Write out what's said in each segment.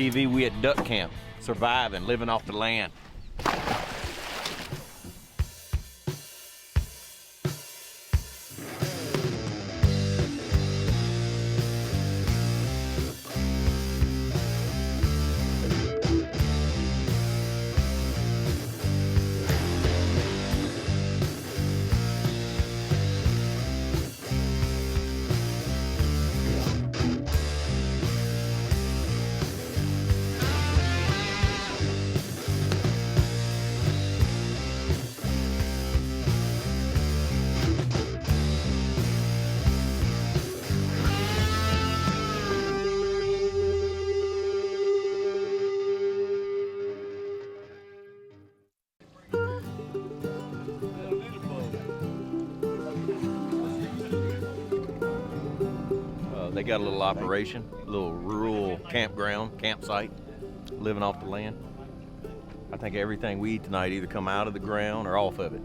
TV, we at duck camp, surviving, living off the land. They got a little operation, a little rural campsite, living off the land. I think everything we eat tonight either come out of the ground or off of it.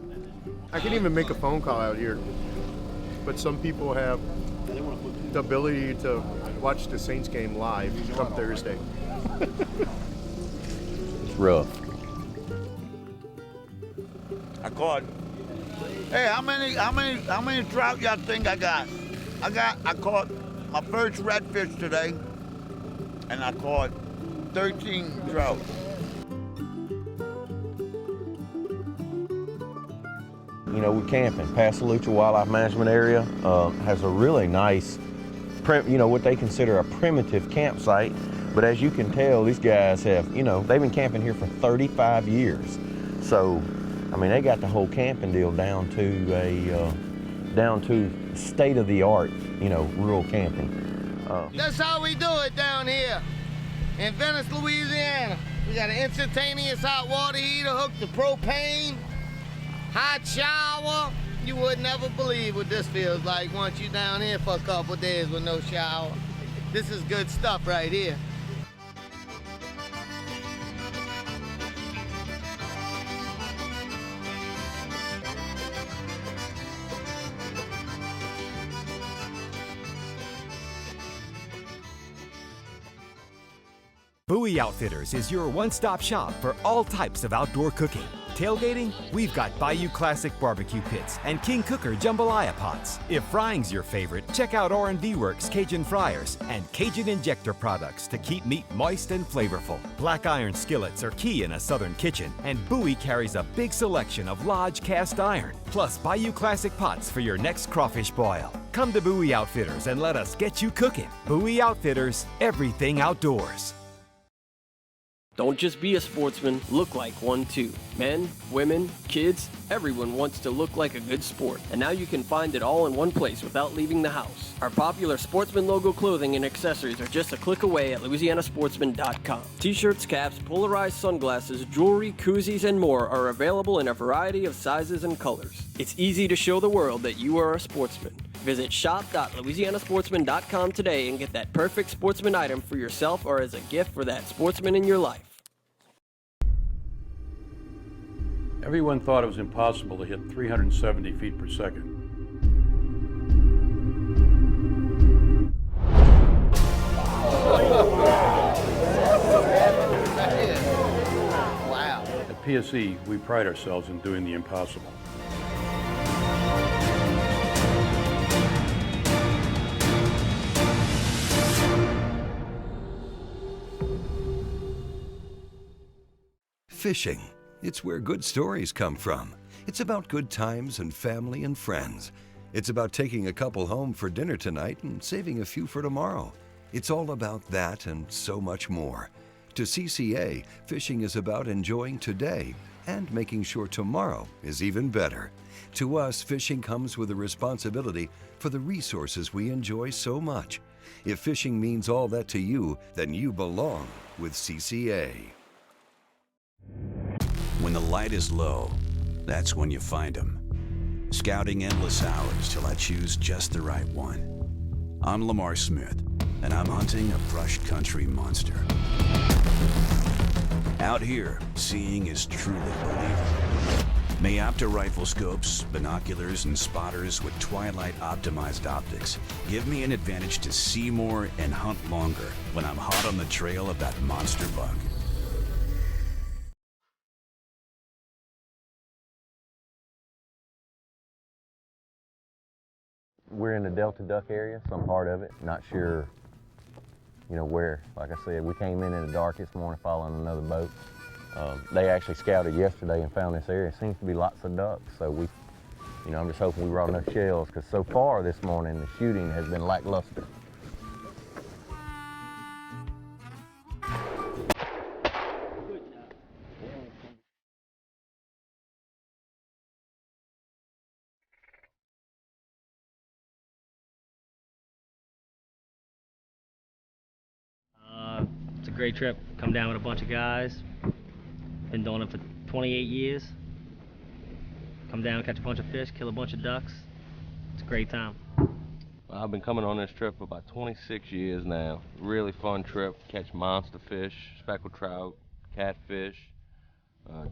I can even make a phone call out here, but some people have the ability to watch the Saints game live come Thursday. It's rough. I caught. Hey, how many trout y'all think I got? I caught my first redfish today, and I caught 13 trout. You know, we're camping. Pasalucha Wildlife Management Area has a really nice, what they consider a primitive campsite. But as you can tell, these guys have, they've been camping here for 35 years. So, I mean, they got the whole camping deal down to state-of-the-art, rural camping. That's how we do it down here in Venice, Louisiana. We got an instantaneous hot water heater hooked to propane, hot shower. You would never believe what this feels like once you're down here for a couple days with no shower. This is good stuff right here. Bowie Outfitters is your one-stop shop for all types of outdoor cooking. Tailgating? We've got Bayou Classic barbecue pits and King Cooker jambalaya pots. If frying's your favorite, check out R&V Works Cajun fryers and Cajun injector products to keep meat moist and flavorful. Black iron skillets are key in a southern kitchen, and Bowie carries a big selection of Lodge cast iron, plus Bayou Classic pots for your next crawfish boil. Come to Bowie Outfitters and let us get you cooking. Bowie Outfitters, everything outdoors. Don't just be a sportsman, look like one too. Men, women, kids, everyone wants to look like a good sport. And now you can find it all in one place without leaving the house. Our popular Sportsman logo clothing and accessories are just a click away at LouisianaSportsman.com. T-shirts, caps, polarized sunglasses, jewelry, koozies, and more are available in a variety of sizes and colors. It's easy to show the world that you are a sportsman. Visit shop.louisianasportsman.com today and get that perfect sportsman item for yourself or as a gift for that sportsman in your life. Everyone thought it was impossible to hit 370 feet per second. Wow. At PSE, we pride ourselves in doing the impossible. Fishing. It's where good stories come from. It's about good times and family and friends. It's about taking a couple home for dinner tonight and saving a few for tomorrow. It's all about that and so much more. To CCA, fishing is about enjoying today and making sure tomorrow is even better. To us, fishing comes with a responsibility for the resources we enjoy so much. If fishing means all that to you, then you belong with CCA. When the light is low, that's when you find them. Scouting endless hours till I choose just the right one. I'm Lamar Smith, and I'm hunting a brush country monster. Out here, seeing is truly believing. Mayopta rifle scopes, binoculars, and spotters with twilight-optimized optics give me an advantage to see more and hunt longer when I'm hot on the trail of that monster buck. We're in the Delta Duck area, some part of it. Not sure, you know, where. Like I said, we came in the dark this morning following another boat. They actually scouted yesterday and found this area. Seems to be lots of ducks, so we, you know, I'm just hoping we brought enough shells, because so far this morning the shooting has been lackluster. It's a great trip. Come down with a bunch of guys. Been doing it for 28 years. Come down, catch a bunch of fish, kill a bunch of ducks. It's a great time. I've been coming on this trip for about 26 years now. Really fun trip. Catch monster fish, speckled trout, catfish.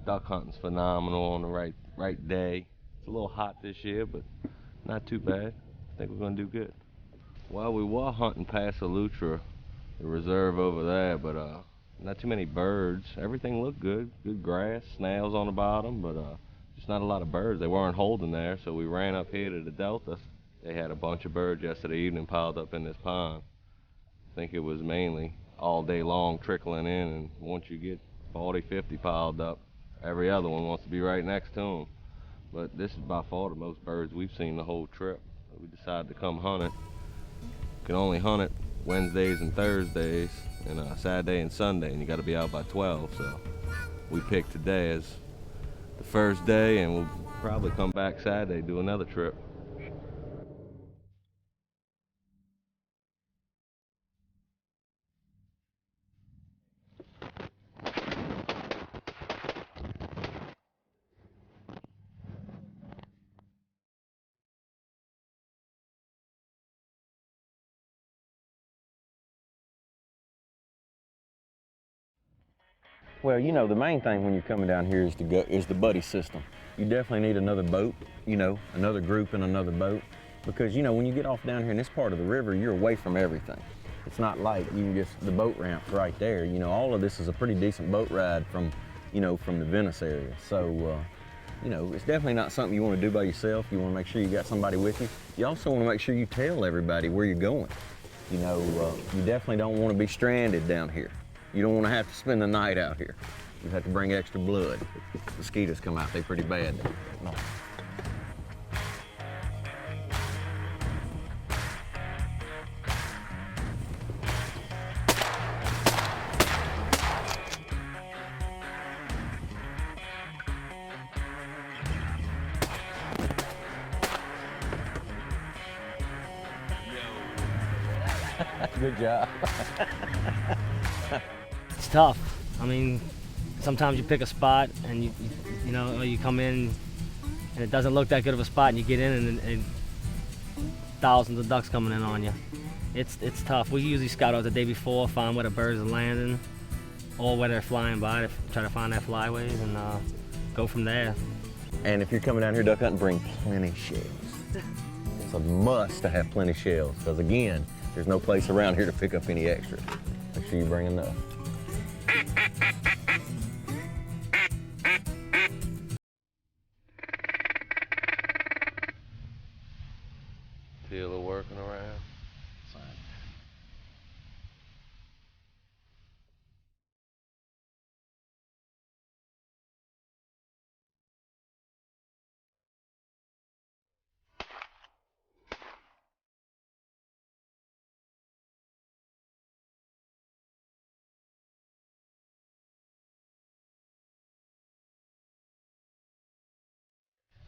Duck hunting's phenomenal on the right day. It's a little hot this year, but not too bad. I think we're gonna do good. Well, we were hunting past Elutra, the reserve over there, but not too many birds. Everything looked good. Good grass, snails on the bottom, but just not a lot of birds. They weren't holding there, so we ran up here to the Delta. They had a bunch of birds yesterday evening piled up in this pond. I think it was mainly all day long trickling in, and once you get 40, 50 piled up, every other one wants to be right next to them. But this is by far the most birds we've seen the whole trip. We decided to come hunt it. Can only hunt it Wednesdays and Thursdays, and Saturday and Sunday, and you got to be out by 12. So we picked today as the first day, and we'll probably come back Saturday, do another trip. Well, you know, the main thing when you're coming down here is the buddy system. You definitely need another boat, you know, another group and another boat, because, you know, when you get off down here in this part of the river, you're away from everything. It's not like you can just, the boat ramp's right there. You know, all of this is a pretty decent boat ride from, you know, from the Venice area. So, you know, it's definitely not something you want to do by yourself. You want to make sure you got somebody with you. You also want to make sure you tell everybody where you're going. You know, you definitely don't want to be stranded down here. You don't want to have to spend the night out here. You have to bring extra blood. Mosquitoes come out, they're pretty bad. No. Good job. It's tough. I mean, sometimes you pick a spot and you know, you come in and it doesn't look that good of a spot, and you get in and thousands of ducks coming in on you. It's tough. We usually scout out the day before, find where the birds are landing or where they're flying by, to try to find their flyways and go from there. And if you're coming down here duck hunting, bring plenty shells. It's a must to have plenty shells, because again, there's no place around here to pick up any extra. Make sure you bring enough. Teal are working around.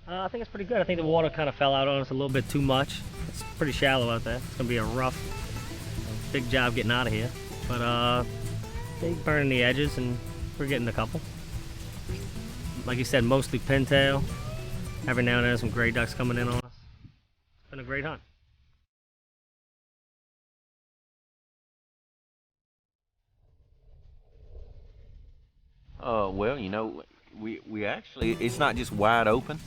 I think it's pretty good. I think the water kind of fell out on us a little bit too much. It's pretty shallow out there. It's gonna be a rough, big job getting out of here. But they burning the edges, and we're getting a couple. Like you said, mostly pintail. Every now and then some gray ducks coming in on us. It's been a great hunt. Well, you know, We actually, it's not just wide open,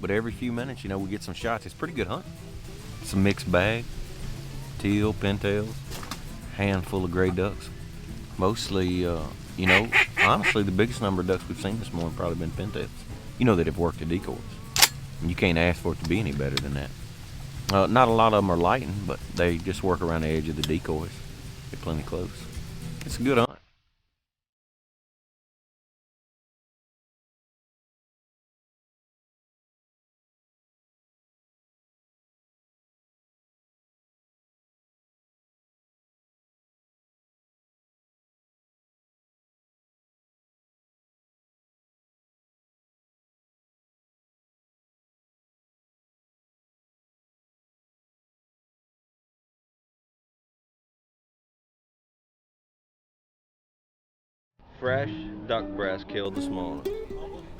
but every few minutes, you know, we get some shots. It's pretty good hunt. It's a mixed bag, teal, pintails, handful of gray ducks. Mostly, you know, honestly, the biggest number of ducks we've seen this morning probably been pintails. You know that have worked the decoys. And you can't ask for it to be any better than that. Not a lot of them are lighting, but they just work around the edge of the decoys. Get plenty close. It's a good hunt. Fresh duck breast killed this morning.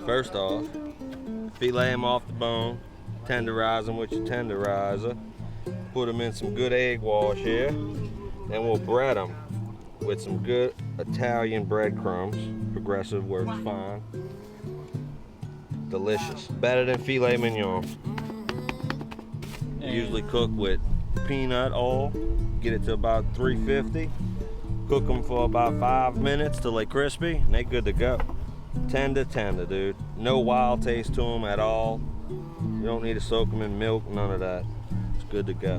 First off, fillet them off the bone, tenderize them with your tenderizer, put them in some good egg wash here, then we'll bread them with some good Italian breadcrumbs. Progressive works fine. Delicious. Better than filet mignon. Usually cook with peanut oil, get it to about 350. Cook them for about 5 minutes till they're crispy, and they good to go. Tender, dude. No wild taste to them at all. You don't need to soak them in milk, none of that. It's good to go.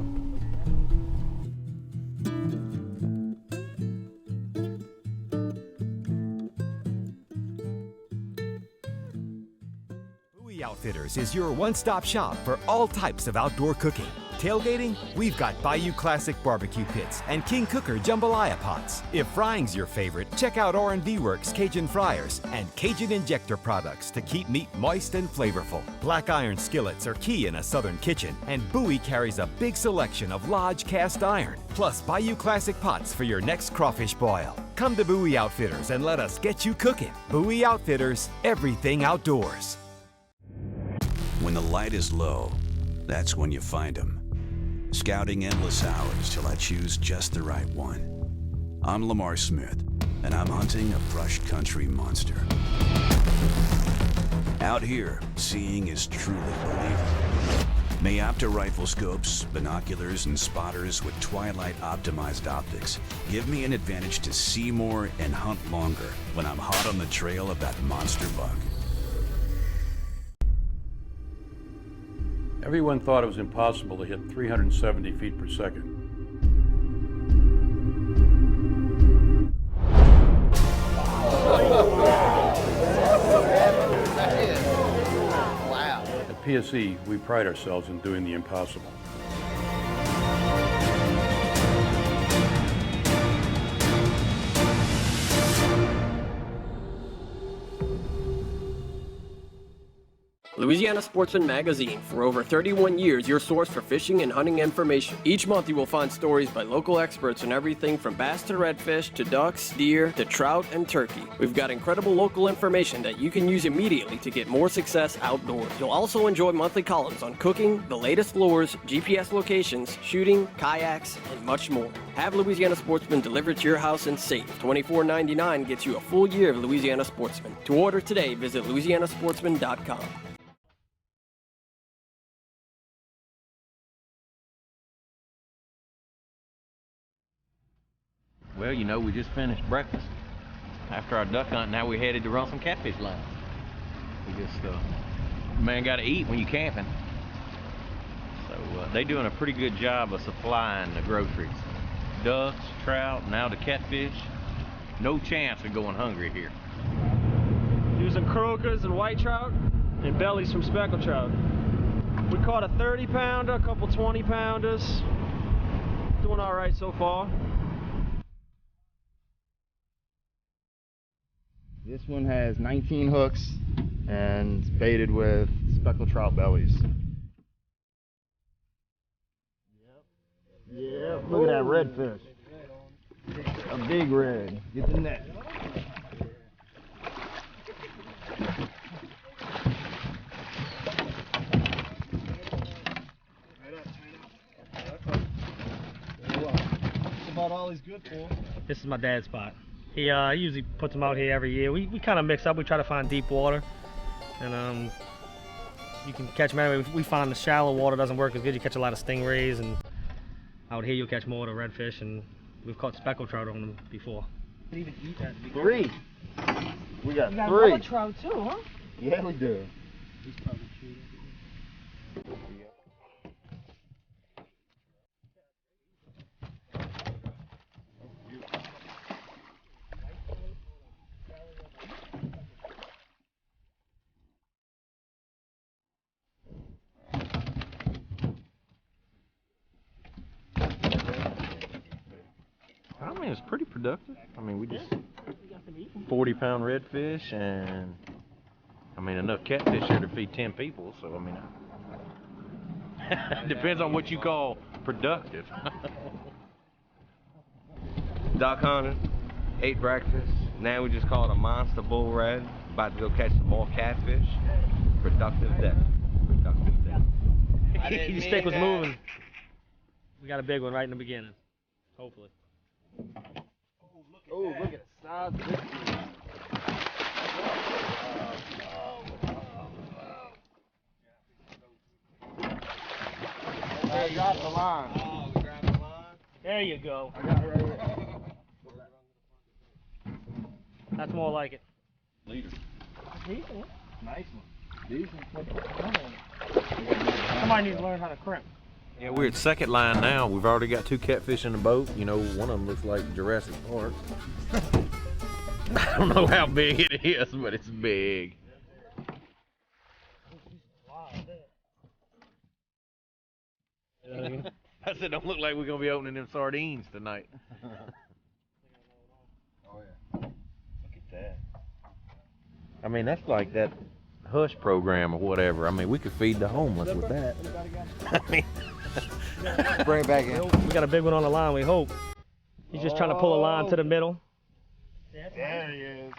Bowie Outfitters is your one-stop shop for all types of outdoor cooking. Tailgating? We've got Bayou Classic barbecue pits and King Cooker jambalaya pots. If frying's your favorite, check out R&V Works Cajun fryers and Cajun injector products to keep meat moist and flavorful. Black iron skillets are key in a southern kitchen, and Bowie carries a big selection of Lodge cast iron, plus Bayou Classic pots for your next crawfish boil. Come to Bowie Outfitters and let us get you cooking. Bowie Outfitters, everything outdoors. When the light is low, that's when you find them. Scouting endless hours till I choose just the right one. I'm Lamar Smith, and I'm hunting a brush country monster. Out here, seeing is truly believing. Mayopta rifle scopes, binoculars, and spotters with Twilight optimized optics give me an advantage to see more and hunt longer when I'm hot on the trail of that monster buck. Everyone thought it was impossible to hit 370 feet per second. Wow. At PSE, we pride ourselves in doing the impossible. Louisiana Sportsman Magazine. For over 31 years, your source for fishing and hunting information. Each month you will find stories by local experts on everything from bass to redfish to ducks, deer to trout and turkey. We've got incredible local information that you can use immediately to get more success outdoors. You'll also enjoy monthly columns on cooking, the latest lures, GPS locations, shooting, kayaks, and much more. Have Louisiana Sportsman delivered to your house and safe. $24.99 gets you a full year of Louisiana Sportsman. To order today, visit louisianasportsman.com. Well, you know, we just finished breakfast. After our duck hunt, now we're headed to run some catfish lines. We just, man, got to eat when you're camping. So they're doing a pretty good job of supplying the groceries. Ducks, trout, now the catfish. No chance of going hungry here. Using croakers and white trout and bellies from speckled trout. We caught a 30-pounder, a couple 20-pounders. Doing all right so far. This one has 19 hooks and it's baited with speckled trout bellies. Yeah, look at that redfish. A big red. Get the net. That's about all he's good for. This is my dad's spot. He usually puts them out here every year. We kind of mix up. We try to find deep water, and you can catch them anyway. We find the shallow water doesn't work as good. You catch a lot of stingrays, and out here you'll catch more of the redfish, and we've caught speckled trout on them before. Even eat that. 3. We got 3. Another trout too, huh? Yeah, we do. He's probably chewed. I mean, it's pretty productive. I mean, we just 40-pound redfish and I mean enough catfish here to feed 10 people. So I mean, depends on what you call productive. Duck hunting, ate breakfast. Now we just caught a monster bull red. About to go catch some more catfish. Productive day. Productive day. The stick was moving. We got a big one right in the beginning. Hopefully. Oh, look at the size of this thing. I got the line. Oh, we grabbed the line? There you go. I got it right here. That's more like it. Leader. Decent. Nice one. Decent. Somebody needs to learn how to crimp. Yeah, we're at second line now. We've already got 2 catfish in the boat. You know, one of them looks like Jurassic Park. I don't know how big it is, but it's big. I said, don't look like we're gonna be opening them sardines tonight. Oh yeah. Look at that. I mean, that's like that Hush program or whatever. I mean, we could feed the homeless with that. I mean, bring it back in. We got a big one on the line, we hope. He's just trying to pull a line to the middle. There he is.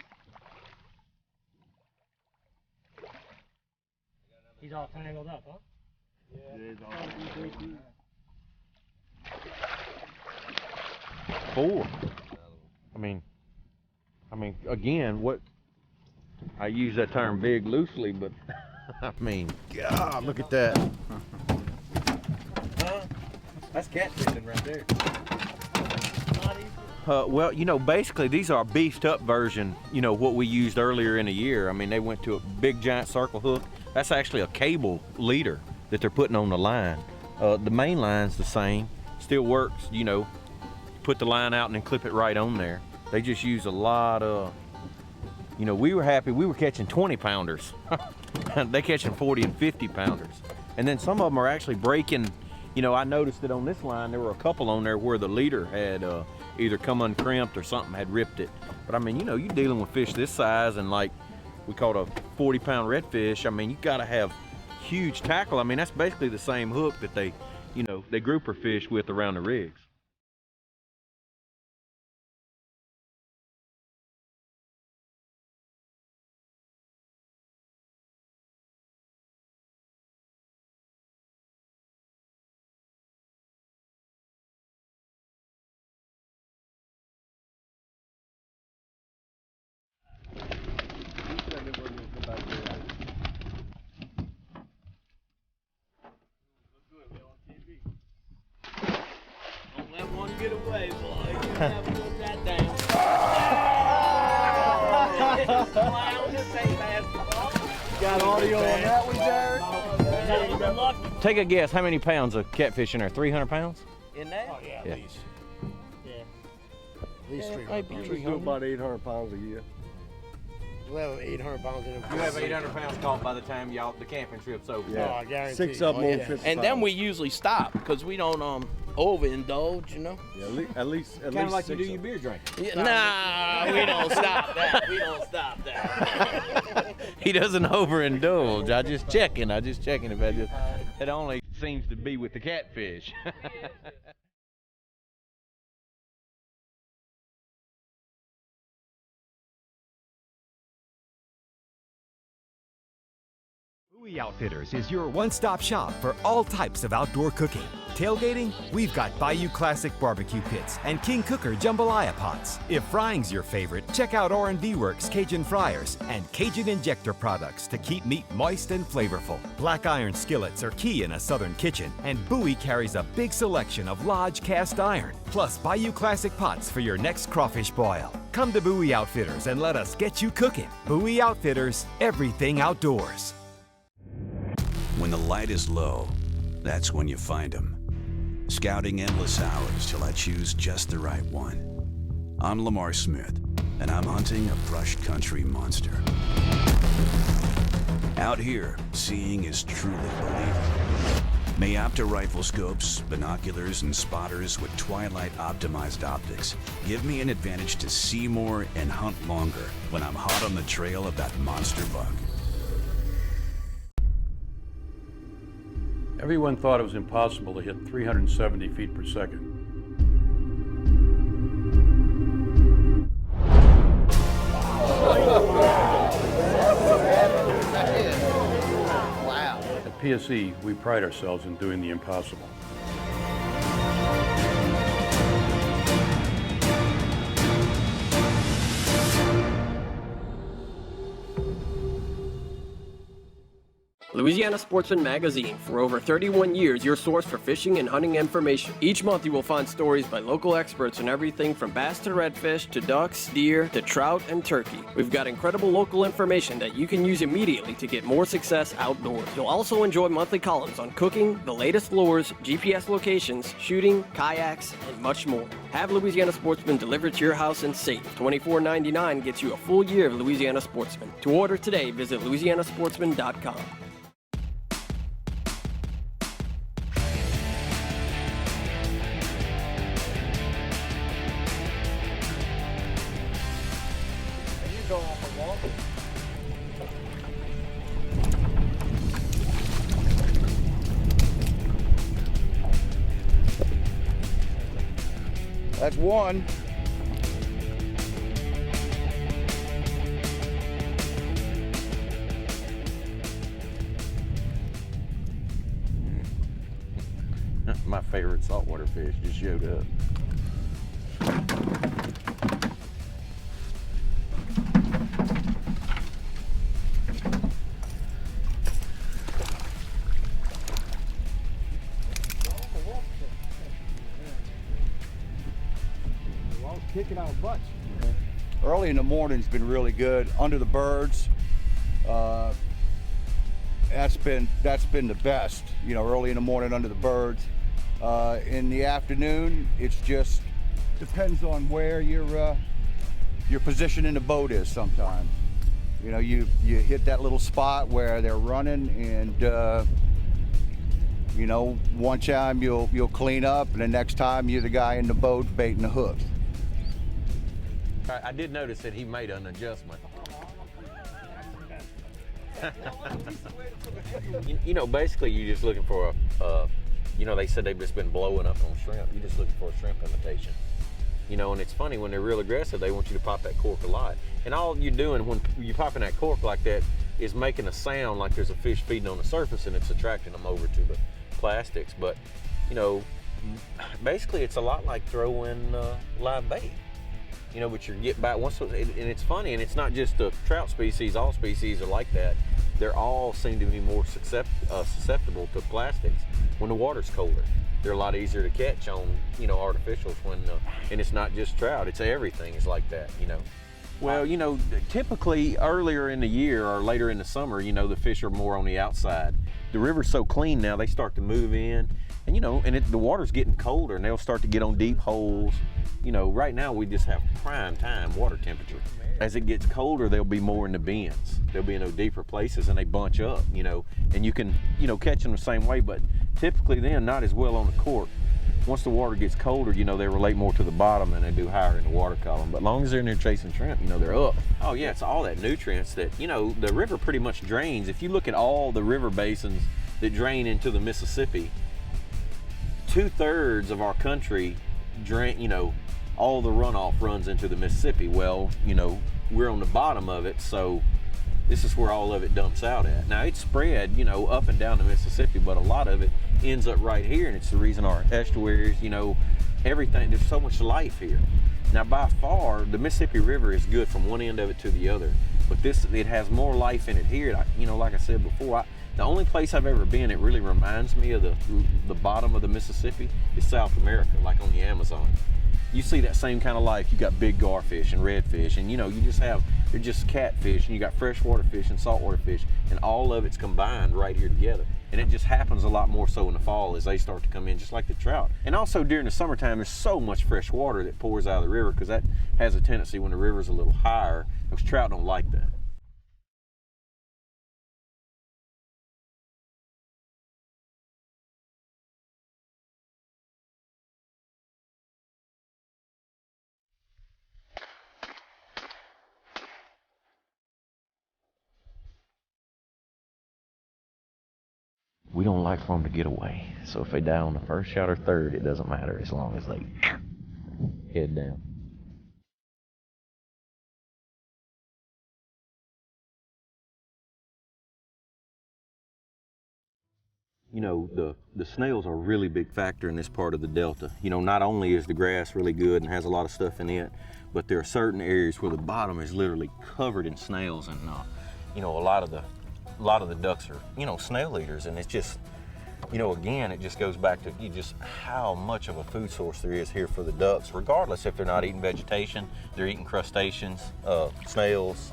He's all tangled up, huh? Yeah, he's all 4. I mean, again, what I use that term big loosely, but I mean, God, look at that. That's catfishing right there. Well, you know, basically these are a beefed up version, you know, what we used earlier in the year. I mean, they went to a big giant circle hook. That's actually a cable leader that they're putting on the line. The main line's the same, still works, you know, put the line out and then clip it right on there. They just use a lot of, you know, we were happy, we were catching 20 pounders. They catching 40 and 50 pounders. And then some of them are actually breaking, you know, I noticed that on this line, there were a couple on there where the leader had either come uncrimped or something had ripped it. But I mean, you know, you're dealing with fish this size and like we caught a 40-pound redfish. I mean, you gotta have huge tackle. I mean, that's basically the same hook that they, you know, they grouper fish with around the rigs. Don't let one get away, boy. You never put that down. Got audio on that one, Jared? Take a guess, how many pounds of catfish in there? 300 pounds? In there? Oh yeah, Yeah. at least. Yeah. At least 300 pounds. We do about 800 pounds a year. We'll have 800 pounds in it. You have 800 pounds caught by the time the camping trip's over. Yeah. Oh, I guarantee. 6 of them Oh, on yeah. 50 And then pounds. we usually stop because we don't overindulge, you know. Yeah, at least Kind of like you 6 do of your them. beer drinking. Yeah, nah, we don't stop that. We don't stop that. He doesn't overindulge. I just checking if it only seems to be with the catfish. Bowie Outfitters is your one-stop shop for all types of outdoor cooking. Tailgating? We've got Bayou Classic barbecue pits and King Cooker jambalaya pots. If frying's your favorite, check out R&V Works Cajun fryers and Cajun injector products to keep meat moist and flavorful. Black iron skillets are key in a southern kitchen, and Bowie carries a big selection of Lodge cast iron, plus Bayou Classic pots for your next crawfish boil. Come to Bowie Outfitters and let us get you cooking. Bowie Outfitters, everything outdoors. When the light is low, that's when you find them. Scouting endless hours till I choose just the right one. I'm Lamar Smith, and I'm hunting a brush country monster. Out here, seeing is truly believing. Mayopta rifle scopes, binoculars, and spotters with twilight-optimized optics give me an advantage to see more and hunt longer when I'm hot on the trail of that monster buck. Everyone thought it was impossible to hit 370 feet per second. Wow. At PSE, we pride ourselves in doing the impossible. Louisiana Sportsman Magazine. For over 31 years, your source for fishing and hunting information. Each month you will find stories by local experts on everything from bass to redfish to ducks, deer to trout and turkey. We've got incredible local information that you can use immediately to get more success outdoors. You'll also enjoy monthly columns on cooking, the latest lures, GPS locations, shooting, kayaks, and much more. Have Louisiana Sportsman delivered to your house and safe. $24.99 gets you a full year of Louisiana Sportsman. To order today, visit louisianasportsman.com. That's one. My favorite saltwater fish just showed up. Kicking our butts. Early in the morning's been really good. Under the birds, that's been the best. You know, early in the morning under the birds. In the afternoon, it's just depends on where your position in the boat is. Sometimes, you know, you hit that little spot where they're running, and you know, one time you'll clean up, and the next time you're the guy in the boat baiting the hooks. I did notice that he made an adjustment. you know, basically you're just looking for you know, they said they've just been blowing up on shrimp. You're just looking for a shrimp imitation. You know, and it's funny, when they're real aggressive, they want you to pop that cork a lot. And all you're doing when you're popping that cork like that is making a sound like there's a fish feeding on the surface, and it's attracting them over to the plastics. But, you know, basically it's a lot like throwing live bait. You know, but you get back once, and it's funny, and it's not just the trout species. All species are like that. They're all seem to be more susceptible to plastics when the water's colder. They're a lot easier to catch on, you know, artificials when, and it's not just trout. It's everything is like that, you know. Well, you know, typically earlier in the year or later in the summer, you know, the fish are more on the outside. The river's so clean now, they start to move in, and you know, and the water's getting colder, and they'll start to get on deep holes. You know, right now we just have prime time water temperature. As it gets colder, they'll be more in the bends. They'll be in those deeper places, and they bunch up, you know, and you can, you know, catch them the same way, but typically then not as well on the cork. Once the water gets colder, you know, they relate more to the bottom than they do higher in the water column. But as long as they're in there chasing shrimp, you know, they're up. Oh yeah, it's all that nutrients that, you know, the river pretty much drains. If you look at all the river basins that drain into the Mississippi, 2/3 of our country drain, you know, all the runoff runs into the Mississippi. Well, you know, we're on the bottom of it, so This is where all of it dumps out at. Now it's spread, you know, up and down the Mississippi, but a lot of it ends up right here, and it's the reason our estuaries, you know, everything, there's so much life here. Now by far, the Mississippi River is good from one end of it to the other, but it has more life in it here. You know, like I said before, the only place I've ever been, it really reminds me of the bottom of the Mississippi is South America, like on the Amazon. You see that same kind of life. You got big garfish and redfish, and you know, they're just catfish, and you got freshwater fish and saltwater fish, and all of it's combined right here together. And it just happens a lot more so in the fall as they start to come in, just like the trout. And also during the summertime, there's so much fresh water that pours out of the river, because that has a tendency when the river's a little higher, those trout don't like that. We don't like for them to get away. So if they die on the first shot or third, it doesn't matter as long as they head down. You know, the snails are a really big factor in this part of the Delta. You know, not only is the grass really good and has a lot of stuff in it, but there are certain areas where the bottom is literally covered in snails, and you know, a lot of the ducks are, you know, snail eaters, and it's just, you know, again, it just goes back to just how much of a food source there is here for the ducks, regardless if they're not eating vegetation, they're eating crustaceans, snails.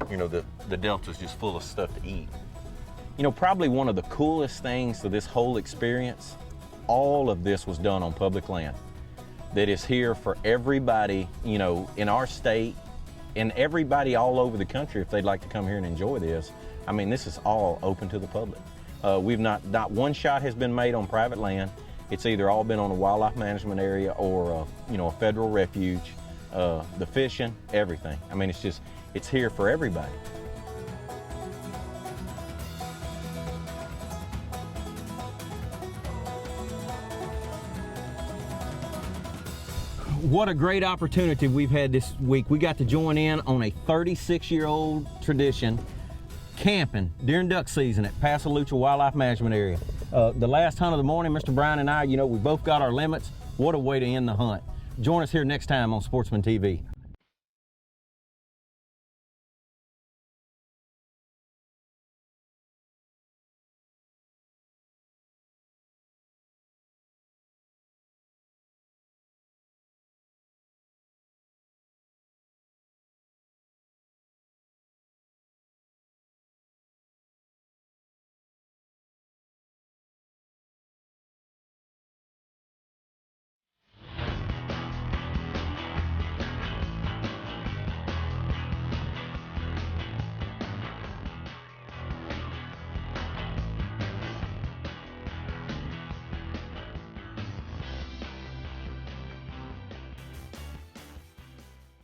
You know, the Delta's just full of stuff to eat. You know, probably one of the coolest things to this whole experience, all of this was done on public land that is here for everybody, you know, in our state, and everybody all over the country if they'd like to come here and enjoy this. I mean, this is all open to the public. We've not one shot has been made on private land. It's either all been on a wildlife management area or you know, a federal refuge. The fishing, everything. I mean, it's here for everybody. What a great opportunity we've had this week. We got to join in on a 36-year-old tradition, camping during duck season at Pasalucha Wildlife Management Area. The last hunt of the morning, Mr. Bryan and I, you know, we both got our limits. What a way to end the hunt. Join us here next time on Sportsman TV.